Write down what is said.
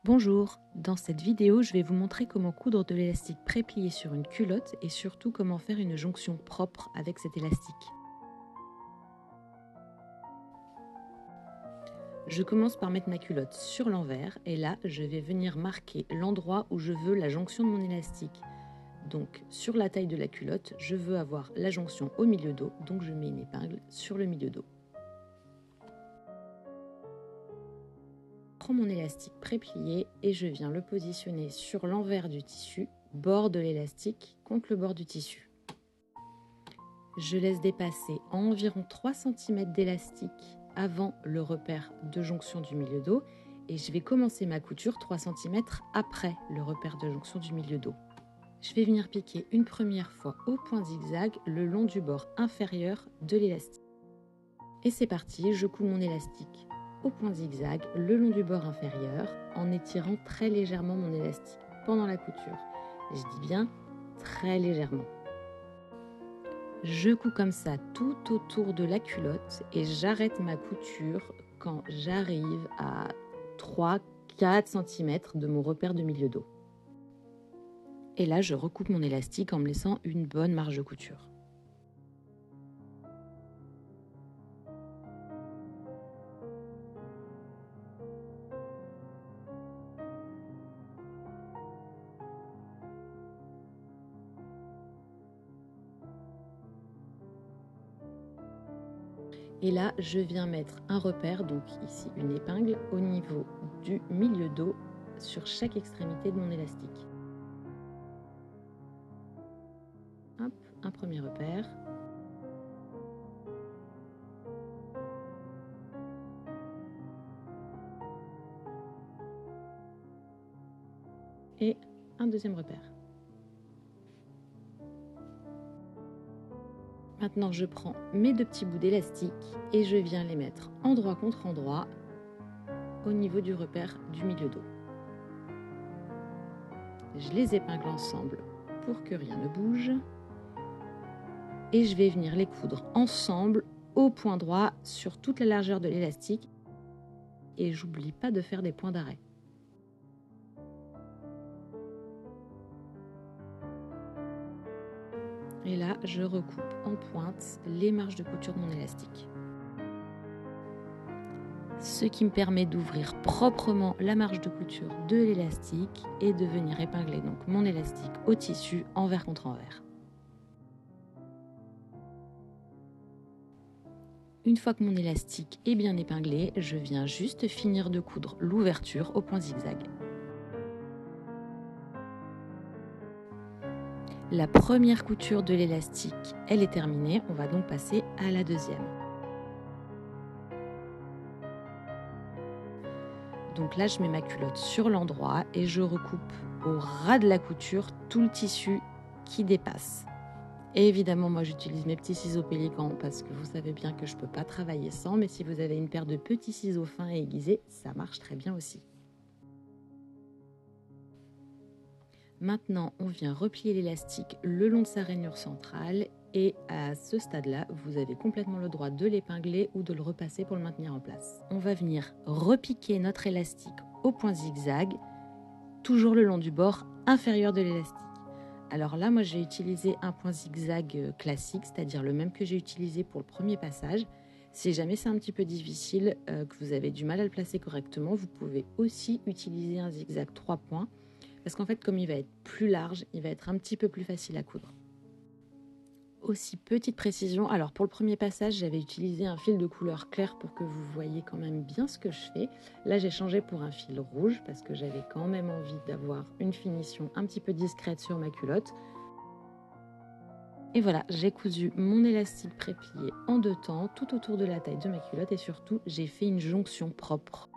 Bonjour, dans cette vidéo, je vais vous montrer comment coudre de l'élastique pré-plié sur une culotte et surtout comment faire une jonction propre avec cet élastique. Je commence par mettre ma culotte sur l'envers et là, je vais venir marquer l'endroit où je veux la jonction de mon élastique. Donc, sur la taille de la culotte, je veux avoir la jonction au milieu dos, donc je mets une épingle sur le milieu dos. Je prends mon élastique pré-plié et je viens le positionner sur l'envers du tissu, bord de l'élastique contre le bord du tissu. Je laisse dépasser environ 3 cm d'élastique avant le repère de jonction du milieu dos et je vais commencer ma couture 3 cm après le repère de jonction du milieu dos. Je vais venir piquer une première fois au point zigzag le long du bord inférieur de l'élastique. Et c'est parti, je couds mon élastique au point zigzag le long du bord inférieur en étirant très légèrement mon élastique pendant la couture. Et je dis bien très légèrement. Je couds comme ça tout autour de la culotte et j'arrête ma couture quand j'arrive à 3-4 cm de mon repère de milieu dos. Et là, je recoupe mon élastique en me laissant une bonne marge de couture. Et là, je viens mettre un repère, donc ici une épingle, au niveau du milieu dos sur chaque extrémité de mon élastique. Hop, un premier repère. Et un deuxième repère. Maintenant, je prends mes deux petits bouts d'élastique et je viens les mettre endroit contre endroit au niveau du repère du milieu dos. Je les épingle ensemble pour que rien ne bouge. Et je vais venir les coudre ensemble au point droit sur toute la largeur de l'élastique. Et j'oublie pas de faire des points d'arrêt. Et là, je recoupe en pointe les marges de couture de mon élastique. Ce qui me permet d'ouvrir proprement la marge de couture de l'élastique et de venir épingler donc mon élastique au tissu envers contre envers. Une fois que mon élastique est bien épinglé, je viens juste finir de coudre l'ouverture au point zigzag. La première couture de l'élastique, elle est terminée, on va donc passer à la deuxième. Donc là, je mets ma culotte sur l'endroit et je recoupe au ras de la couture tout le tissu qui dépasse. Et évidemment, moi j'utilise mes petits ciseaux pélicans parce que vous savez bien que je ne peux pas travailler sans, mais si vous avez une paire de petits ciseaux fins et aiguisés, ça marche très bien aussi. Maintenant, on vient replier l'élastique le long de sa rainure centrale et à ce stade-là, vous avez complètement le droit de l'épingler ou de le repasser pour le maintenir en place. On va venir repiquer notre élastique au point zigzag, toujours le long du bord inférieur de l'élastique. Alors là, moi j'ai utilisé un point zigzag classique, c'est-à-dire le même que j'ai utilisé pour le premier passage. Si jamais c'est un petit peu difficile, que vous avez du mal à le placer correctement, vous pouvez aussi utiliser un zigzag 3 points. Parce qu'en fait, comme il va être plus large, il va être un petit peu plus facile à coudre. Aussi, petite précision, alors pour le premier passage, j'avais utilisé un fil de couleur claire pour que vous voyez quand même bien ce que je fais. Là, j'ai changé pour un fil rouge parce que j'avais quand même envie d'avoir une finition un petit peu discrète sur ma culotte. Et voilà, j'ai cousu mon élastique pré-plié en deux temps, tout autour de la taille de ma culotte et surtout, j'ai fait une jonction propre.